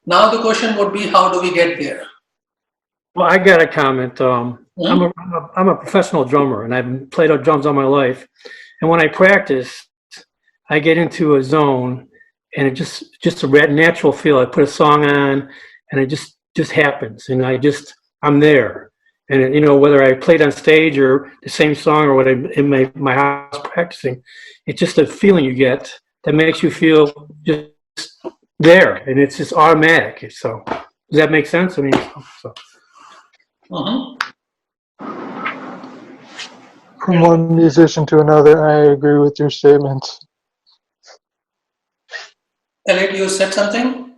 Now the question would be, how do we get there? Well, I got a comment. I'm a professional drummer, and I've played drums all my life. And when I practice, I get into a zone, and it just a natural feel. I put a song on, and it just happens, and I'm there. And you know, whether I played on stage or the same song or what I'm in my house practicing, it's just a feeling you get that makes you feel just there, and it's just automatic. So, does that make sense? I mean, so. From one musician to another, I agree with your statements. Elliot, you said something?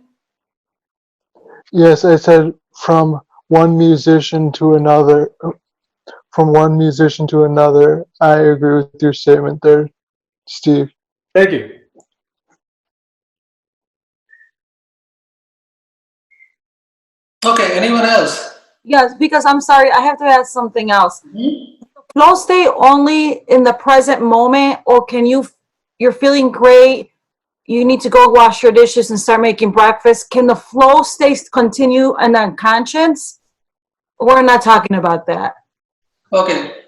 Yes, I said from one musician to another. From one musician to another, I agree with your statement there, Steve. Thank you. Okay, anyone else? Yes, because I'm sorry, I have to ask something else. Flow state only in the present moment, or can you're feeling great, you need to go wash your dishes and start making breakfast. Can the flow state continue in unconscious? We're not talking about that. Okay.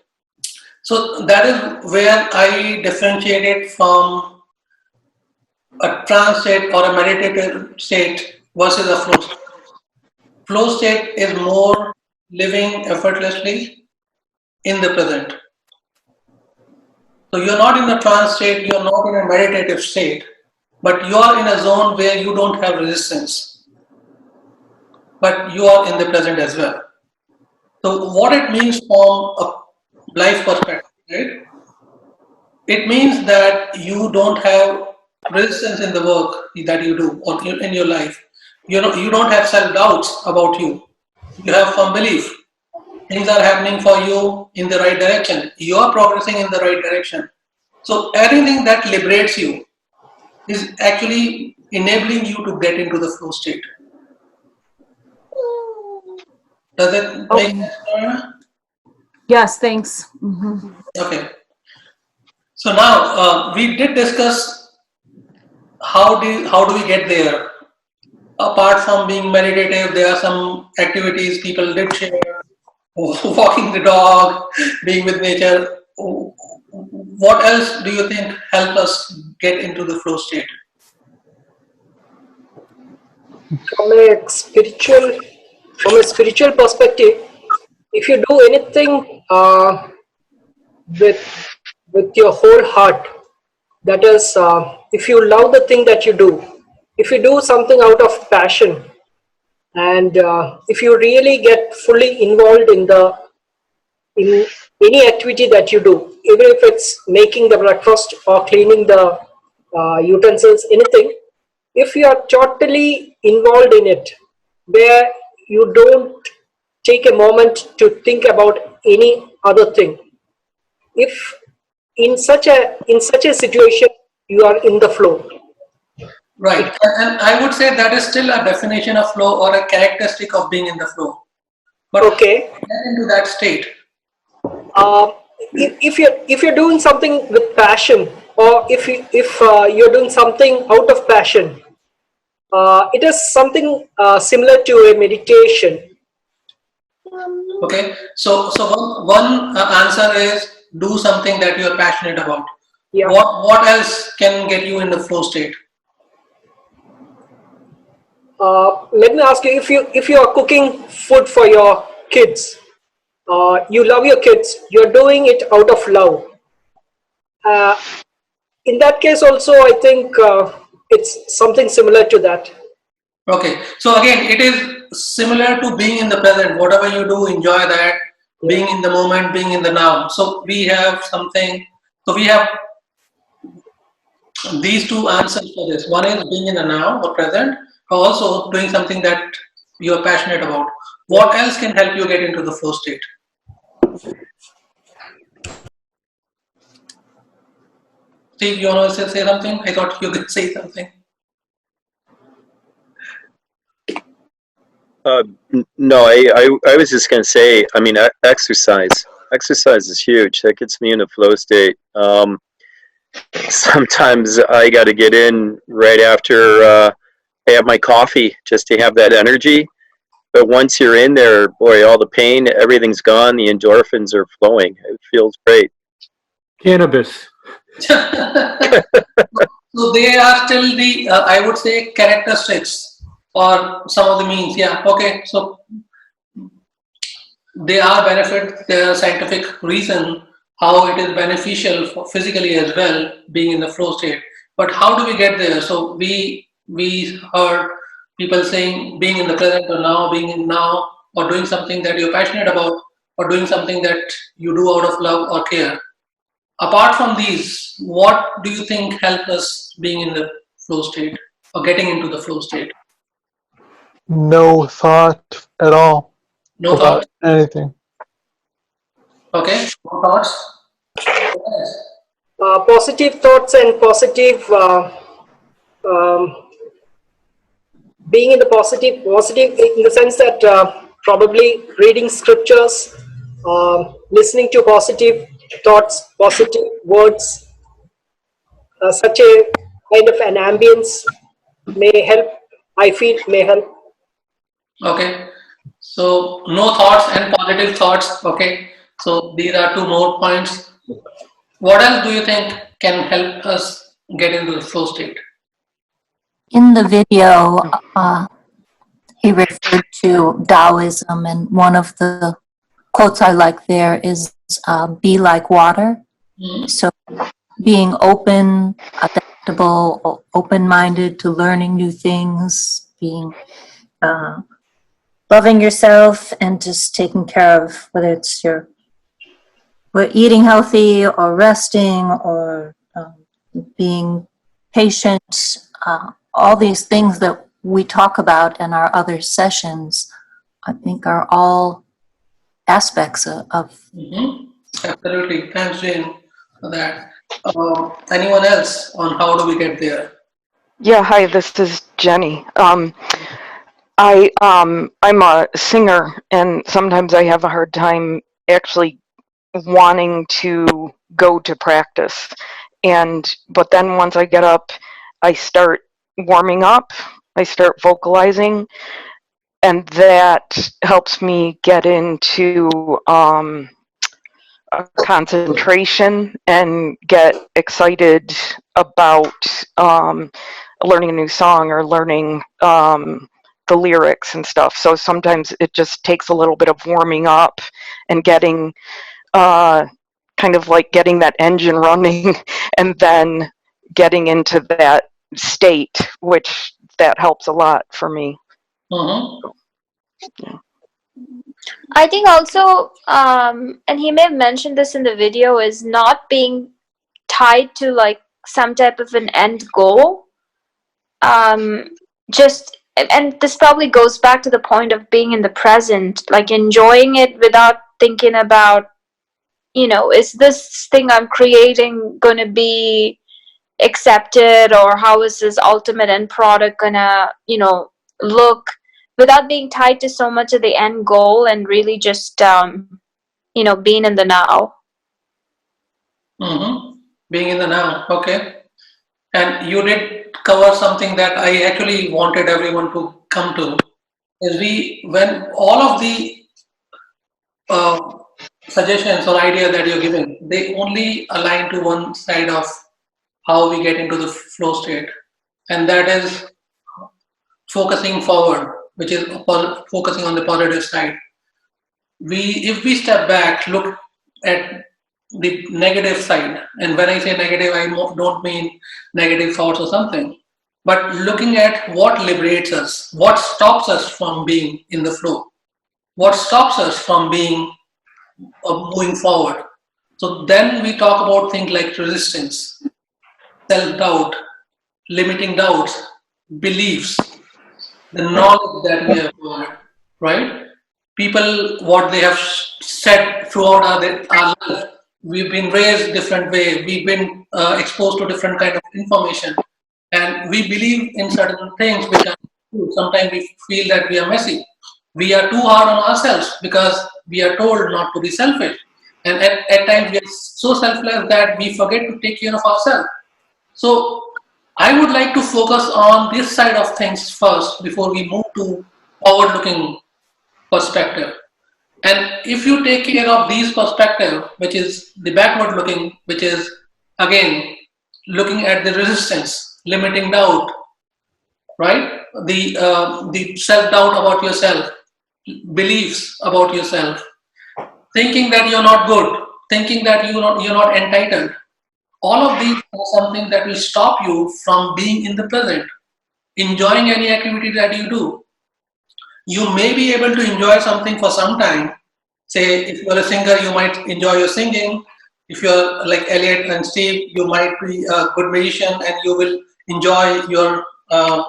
So that is where I differentiate it from a trance state or a meditative state versus a flow state. Flow state is more living effortlessly in the present. So you're not in a trance state, you're not in a meditative state, but you are in a zone where you don't have resistance, but you are in the present as well. So what it means from a life perspective, right? It means that you don't have resistance in the work that you do or in your life. You don't have self-doubts about you. You have firm belief. Things are happening for you in the right direction. You are progressing in the right direction. So anything that liberates you is actually enabling you to get into the flow state. Does it make sense, Lorena? Yes, thanks. Okay. So now we did discuss how do we get there. Apart from being meditative, there are some activities people did share: walking the dog, being with nature. What else do you think help us get into the flow state? From a spiritual perspective, if you do anything with your whole heart, that is, if you love the thing that you do, if you do something out of passion, and if you really get fully involved in any activity that you do, even if it's making the breakfast or cleaning the utensils, anything, if you are totally involved in it, where you don't take a moment to think about any other thing, if in such a situation you are in the flow. Right, and I would say that is still a definition of flow or a characteristic of being in the flow. But okay, get into that state. If you're doing something with passion, or if you're doing something out of passion, it is something similar to a meditation. Okay, so one answer is do something that you are passionate about. Yeah. What else can get you in the flow state? Let me ask you, if you are cooking food for your kids, you love your kids, you're doing it out of love. In that case also, I think it's something similar to that. Okay, so again, it is similar to being in the present. Whatever you do, enjoy that. Yeah. Being in the moment, being in the now. So we have something. So we have these two answers for this. One is being in the now or present, but also doing something that you are passionate about. What else can help you get into the flow state? Steve, you want to say something? I thought you could say something. No, I was just going to say, I mean, exercise. Exercise is huge. That gets me in a flow state. Sometimes I got to get in right after have my coffee just to have that energy. But once you're in there, boy, all the pain, everything's gone. The endorphins are flowing. It feels great. Cannabis. So they are still the, I would say, characteristics or some of the means. Yeah, okay. So they are benefit, there are scientific reason how it is beneficial for physically as well, being in the flow state. But how do we get there? So we heard people saying being in the present or now, being in now, or doing something that you're passionate about, or doing something that you do out of love or care. Apart from these, what do you think help us being in the flow state or getting into the flow state? No thought at all No about thoughts. anything. Okay. No thoughts. Yes. Positive thoughts and positive um, being in the positive in the sense that probably reading scriptures, listening to positive thoughts, positive words, such a kind of an ambience may help. I feel may help. Okay. So no thoughts and positive thoughts. Okay. So these are two more points. What else do you think can help us get into the flow state? In the video, he referred to Taoism, and one of the quotes I like there is be like water. Hmm. So being open, adaptable, open-minded to learning new things, being loving yourself, and just taking care of whether it's we're eating healthy or resting or being patient, all these things that we talk about in our other sessions, I think are all aspects of Mm-hmm. Absolutely. Thanks, Jane, for that. Anyone else on how do we get there? Yeah, hi, this is Jenny. I'm a singer, and sometimes I have a hard time actually wanting to go to practice. But then once I get up, I start warming up, I start vocalizing, and that helps me get into concentration and get excited about learning a new song or learning the lyrics and stuff. So sometimes it just takes a little bit of warming up and getting kind of like getting that engine running and then getting into that state, which that helps a lot for me. Mm-hmm. Yeah. I think also, and he may have mentioned this in the video, is not being tied to like some type of an end goal. Just, and this probably goes back to the point of being in the present, like enjoying it without thinking about, is this thing I'm creating going to be accepted, or how is this ultimate end product going to, look, without being tied to so much of the end goal, and really just, being in the now. Mm-hmm. Being in the now. Okay. And you did cover something that I actually wanted everyone to come to. Is when all of the uh, suggestions or idea that you're giving, they only align to one side of how we get into the flow state, and that is focusing forward, which is focusing on the positive side. If we step back, look at the negative side, and when I say negative, I don't mean negative thoughts or something, but looking at what liberates us, what stops us from being in the flow, what stops us from being moving forward. So then we talk about things like resistance, self-doubt, limiting doubts, beliefs, the knowledge that we have acquired, right? People, what they have said throughout our life, we've been raised different way, we've been exposed to different kind of information, and we believe in certain things which are true. Sometimes we feel that we are messy. We are too hard on ourselves because we are told not to be selfish. And at times we are so selfless that we forget to take care of ourselves. So I would like to focus on this side of things first before we move to forward-looking perspective. And if you take care of these perspective, which is the backward looking, which is again looking at the resistance, limiting doubt, right? The self doubt about yourself, beliefs about yourself, thinking that you're not good, thinking that you're not entitled. All of these are something that will stop you from being in the present, enjoying any activity that you do. You may be able to enjoy something for some time. Say, if you're a singer, you might enjoy your singing. If you're like Elliot and Steve, you might be a good musician and you will enjoy uh,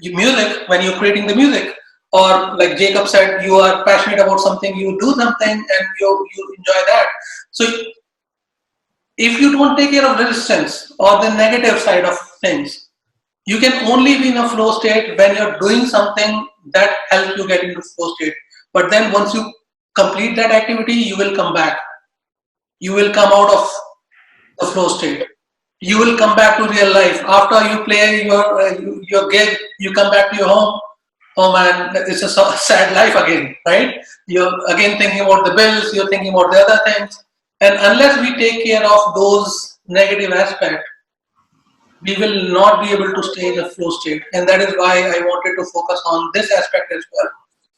your music when you're creating the music. Or like Jacob said, you are passionate about something, you do something and you enjoy that. So if you don't take care of resistance or the negative side of things, you can only be in a flow state when you're doing something that helps you get into flow state. But then once you complete that activity, you will come back. You will come out of the flow state. You will come back to real life. After you play your gig, you come back to your home. Oh man, it's a sad life again, right? You're again thinking about the bills. You're thinking about the other things. And unless we take care of those negative aspects, we will not be able to stay in a flow state. And that is why I wanted to focus on this aspect as well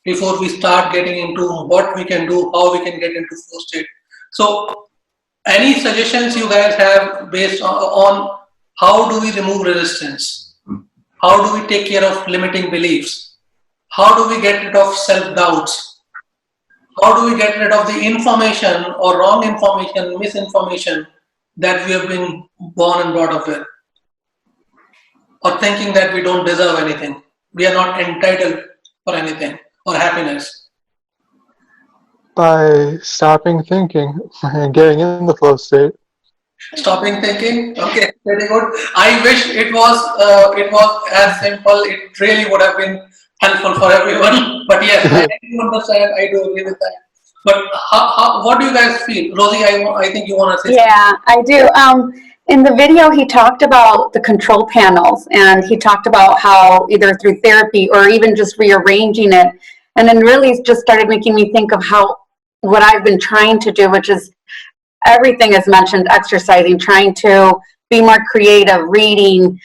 before we start getting into what we can do, how we can get into flow state. So, any suggestions you guys have based on how do we remove resistance? How do we take care of limiting beliefs? How do we get rid of self doubts? How do we get rid of the information or wrong information, misinformation that we have been born and brought up with? Or thinking that we don't deserve anything. We are not entitled for anything or happiness. By stopping thinking and getting in the flow state. Stopping thinking. Okay, very good. I wish it was as simple. It really would have been helpful for everyone. But yes, I do understand. I do agree with that. But what do you guys feel, Rosie? I think you want to say Yeah, I do. In the video, he talked about the control panels, and he talked about how either through therapy or even just rearranging it, and then really just started making me think of how what I've been trying to do, which is everything is mentioned: exercising, trying to be more creative, reading.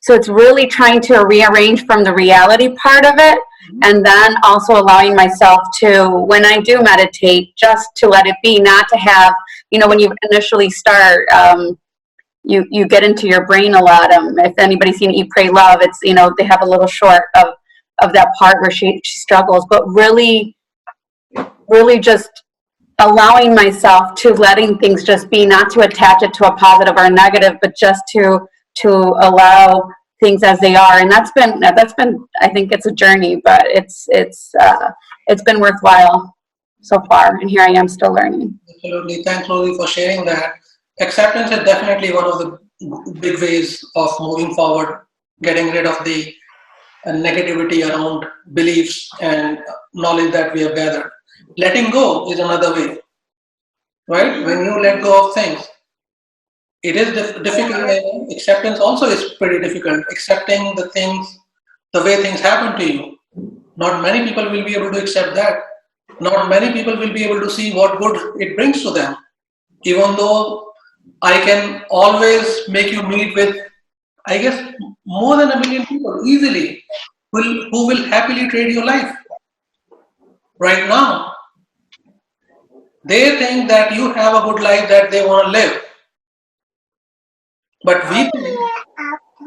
So it's really trying to rearrange from the reality part of it, and then also allowing myself to, when I do meditate, just to let it be, not to have, you know, when you initially start, you get into your brain a lot. If anybody's seen Eat, Pray, Love, it's, you know, they have a little short of that part where she struggles, but really just allowing myself to letting things just be, not to attach it to a positive or a negative, but just to allow things as they are. And that's been I think it's a journey, but it's been worthwhile so far, and here I am still learning. Absolutely. Thanks, Rosie, for sharing that. Acceptance is definitely one of the big ways of moving forward, getting rid of the negativity around beliefs and knowledge that we have gathered. Letting go is another way, right? When you let go of things, it is difficult. And acceptance also is pretty difficult. Accepting the things, the way things happen to you. Not many people will be able to accept that. Not many people will be able to see what good it brings to them. Even though I can always make you meet with, I guess, more than 1 million people easily who will happily trade your life right now. They think that you have a good life that they want to live. But we think,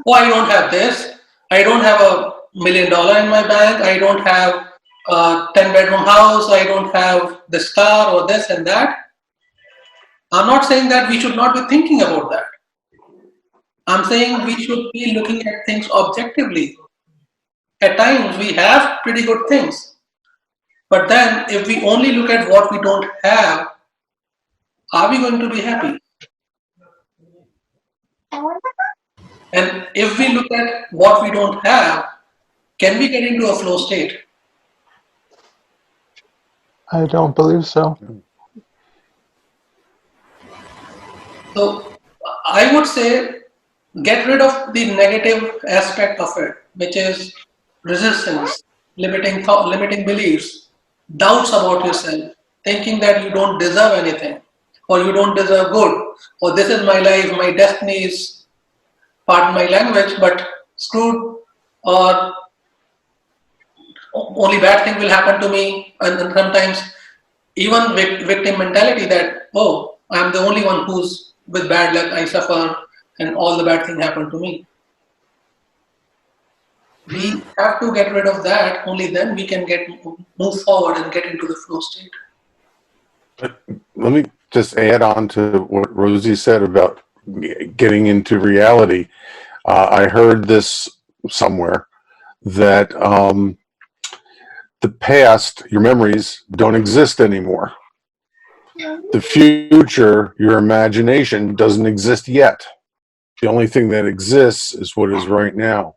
oh, I don't have this. I don't have $1 million in my bank. I don't have a 10-bedroom house. I don't have this car or this and that. I'm not saying that we should not be thinking about that. I'm saying we should be looking at things objectively. At times we have pretty good things. But then if we only look at what we don't have, are we going to be happy? And if we look at what we don't have, can we get into a flow state? I don't believe so. So I would say get rid of the negative aspect of it, which is resistance, limiting thought, limiting beliefs, doubts about yourself, thinking that you don't deserve anything, or you don't deserve good, or this is my life, my destiny is, pardon my language, but screwed, or only bad thing will happen to me, and then sometimes even victim mentality that, oh, I'm the only one who's with bad luck, I suffer, and all the bad things happen to me. We have to get rid of that. Only then we can move forward and get into the flow state. Let me just add on to what Rosie said about getting into reality. I heard this somewhere that the past, your memories, don't exist anymore. The future, your imagination, doesn't exist yet. The only thing that exists is what is right now.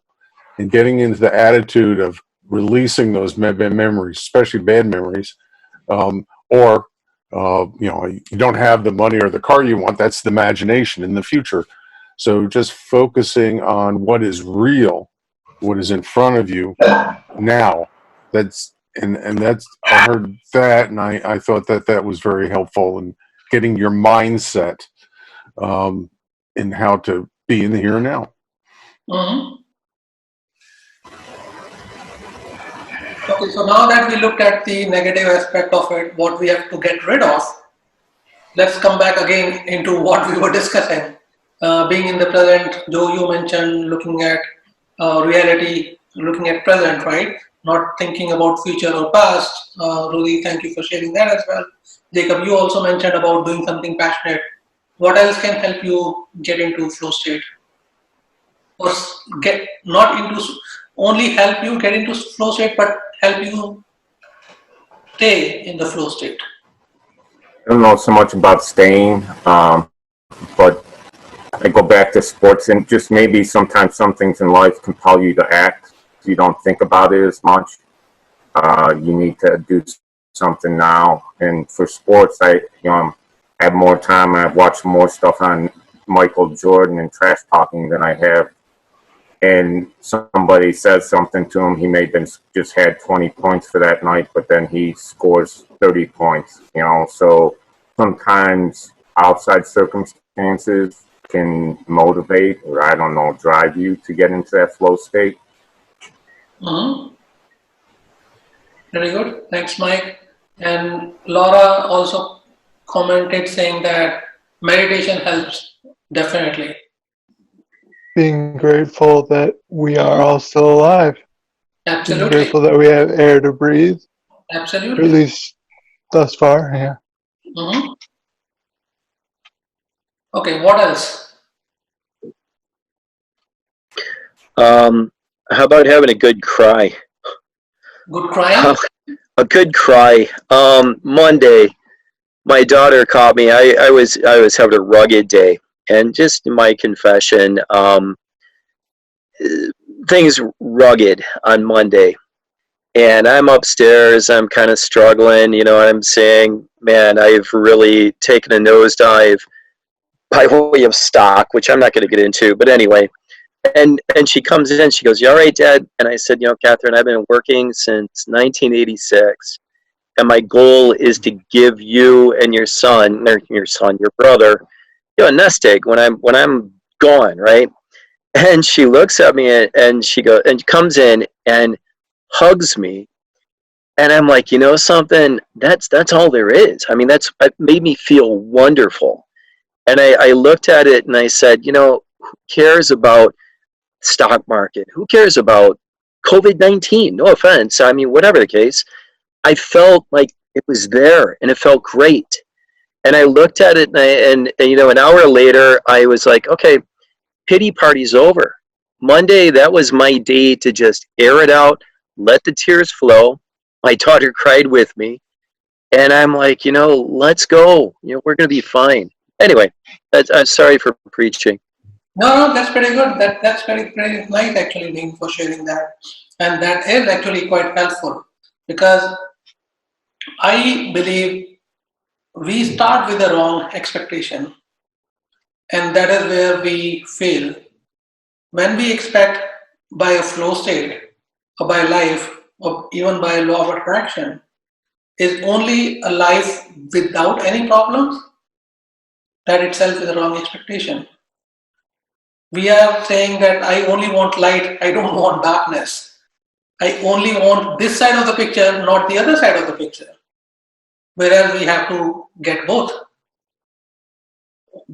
And getting into the attitude of releasing those memories, especially bad memories, or you don't have the money or the car you want, that's the imagination in the future. So just focusing on what is real, what is in front of you now. That's I heard that, and I thought that was very helpful in getting your mindset in how to be in the here and now. Mm-hmm. Okay, so now that we looked at the negative aspect of it, what we have to get rid of, let's come back again into what we were discussing. Being in the present, Joe, you mentioned looking at reality, looking at present, right? Not thinking about future or past. Rudy, thank you for sharing that as well. Jacob, you also mentioned about doing something passionate. What else can help you get into flow state? Or get not into, only help you get into flow state, but help you stay in the flow state? I don't know so much about staying, but I go back to sports, and just maybe sometimes some things in life compel you to act. You don't think about it as much. You need to do something now. And for sports, I have more time. I've watched more stuff on Michael Jordan and trash talking than I have. And somebody says something to him, he may have been just had 20 points for that night, but then he scores 30 points, so sometimes outside circumstances can motivate, or I don't know, drive you to get into that flow state. Mm-hmm. Very good. Thanks, Mike. And Laura also commented saying that meditation helps, definitely. Being grateful that we are all still alive. Absolutely. Being grateful that we have air to breathe. Absolutely. Or at least thus far, yeah. Mm-hmm. Okay, what else? How about having a good cry? Good crying? A good cry. Monday, my daughter caught me. I was having a rugged day, and just my confession, things rugged on Monday, and I'm upstairs. I'm kind of struggling. I'm saying, man, I've really taken a nosedive by way of stock, which I'm not going to get into. But anyway, and she comes in. She goes, "You all right, Dad?" And I said, Catherine, I've been working since 1986. And my goal is to give you and your brother, a nest egg when I'm gone, right? And she looks at me and she comes in and hugs me, and I'm like, something, that's all there is. I mean, it made me feel wonderful. And I looked at it and I said, who cares about stock market? Who cares about COVID-19? No offense. I mean, whatever the case. I felt like it was there, and it felt great. And I looked at it, and an hour later, I was like, okay, pity party's over. Monday, that was my day to just air it out, let the tears flow. My daughter cried with me, and I'm like, let's go. We're going to be fine. Anyway, I'm sorry for preaching. No, that's pretty good. That's very nice, actually, Dean, for sharing that. And that is actually quite helpful, because I believe we start with the wrong expectation, and that is where we fail. when we expect by a flow state or by life or even by a law of attraction is only a life without any problems, that itself is a wrong expectation. We are saying that I only want light, I don't want darkness. I only want this side of the picture, not the other side of the picture. Whereas we have to get both.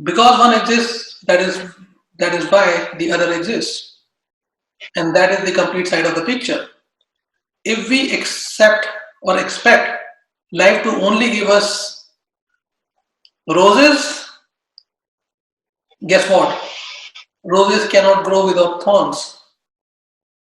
Because one exists, that is why the other exists. And that is the complete side of the picture. If we accept or expect life to only give us roses, guess what? Roses cannot grow without thorns,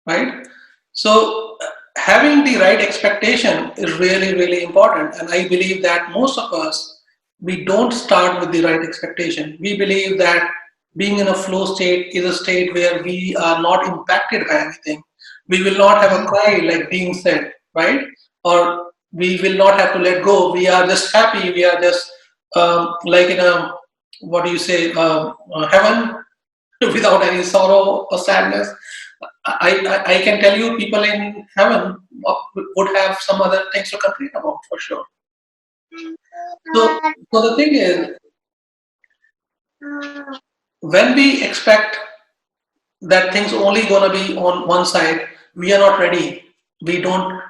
right? So having the right expectation is really, really important. And I believe that most of us, we don't start with the right expectation. We believe that being in a flow state is a state where we are not impacted by anything. We will not have a cry, like Dean said, right? Or we will not have to let go. We are just happy. We are just like in a, what do you say, heaven without any sorrow or sadness. I can tell you people in heaven would have some other things to complain about for sure. So the thing is, when we expect that things only gonna be on one side, we are not ready. We don't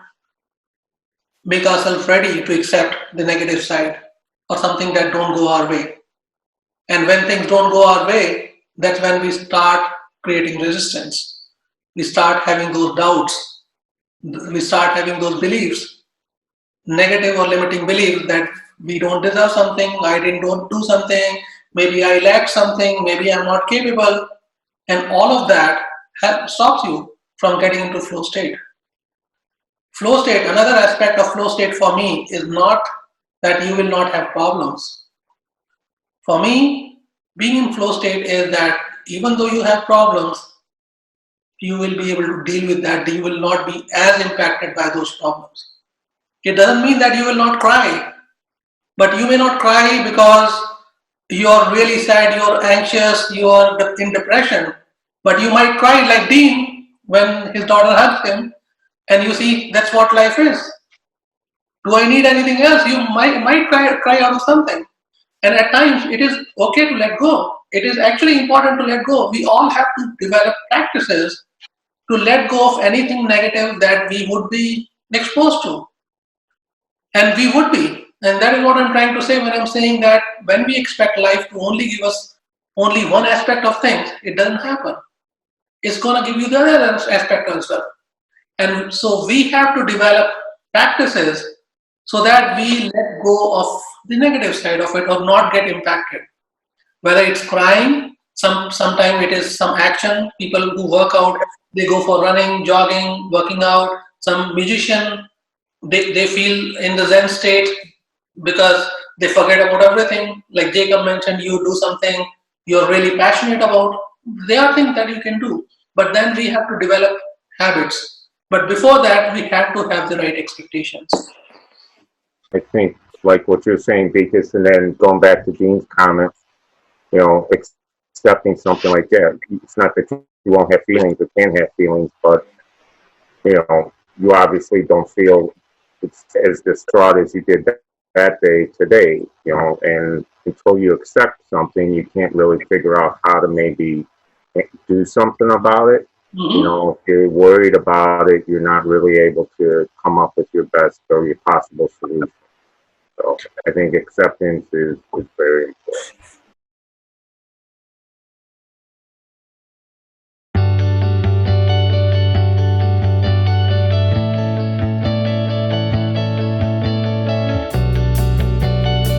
make ourselves ready to accept the negative side or something that don't go our way. And when things don't go our way, that's when we start creating resistance. We start having those doubts. We start having those beliefs, negative or limiting beliefs that we don't deserve something, I don't do something, maybe I lack something, maybe I'm not capable. And all of that stops you from getting into flow state. Flow state, another aspect of flow state for me is not that you will not have problems. For me, being in flow state is that even though you have problems, you will be able to deal with that. You will not be as impacted by those problems. It doesn't mean that you will not cry, but you may not cry because you're really sad, you're anxious, you're in depression. But you might cry like Dean when his daughter hugs him, and you see that's what life is. Do I need anything else? You might cry out of something. And at times it is okay to let go. It is actually important to let go. We all have to develop practices to let go of anything negative that we would be exposed to. And we would be. And that is what I'm trying to say when I'm saying that when we expect life to only give us only one aspect of things, it doesn't happen. It's going to give you the other aspect as well. And so we have to develop practices so that we let go of the negative side of it or not get impacted. Whether it's crying, sometimes it is some action. People who work out, they go for running, jogging, working out. Some musician, they feel in the Zen state because they forget about everything. Like Jacob mentioned, you do something you're really passionate about. There are things that you can do. But then we have to develop habits. But before that, we have to have the right expectations. I think, like what you're saying, Beakus, and then going back to Dean's comments, you know, accepting something like that. It's not that you won't have feelings or can have feelings, but, you know, you obviously don't feel as distraught as you did that day today, you know, and until you accept something, you can't really figure out how to maybe do something about it. You know, if you're worried about it, you're not really able to come up with your best or your possible solution. So I think acceptance is very important.